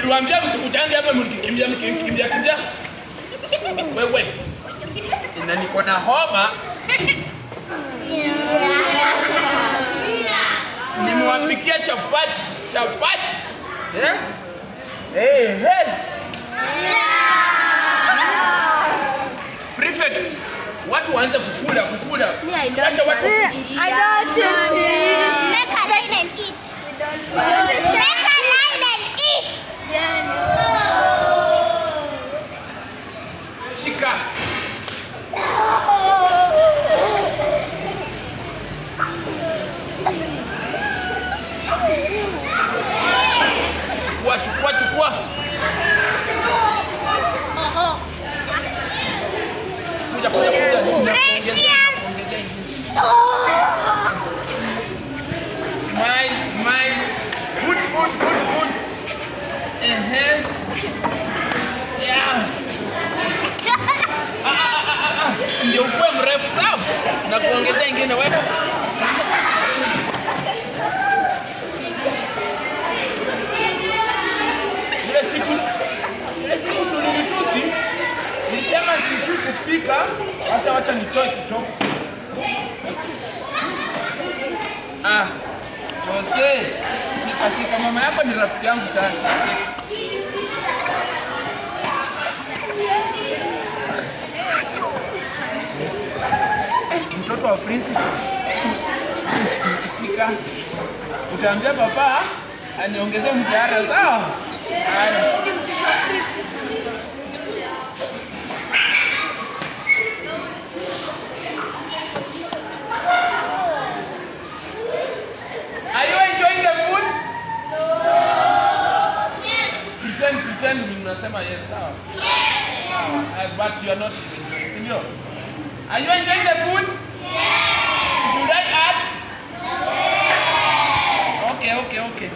Niliwaambia msikuchange hapa mkikimbia. Wewe. Na niko na homa. Nimewapikia chapati. Hey. Prefect. Watu waanze kukula. Acha watu. I don't eat. Make a line and eat. Make a line and eat. Shika. Chukua. Kuja. Smile. Good. Yeah. Ndio ukwe mrefu sawa. Na kuongezea ingine wewe. Ile siku sulitusi. Nilisema sijui kupika, hata wacha nitoe kitoko. Jose, hakika mama yako ni rafiki yangu sana. Mtoto wa Prince. Shika. Utaambia papa aniongezee mshahara sawa? Haya. Pretend mnasema yes, sawa? Yes. But you are not enjoying. Are you enjoying the food? Yes. Should I add? Yes. Okay.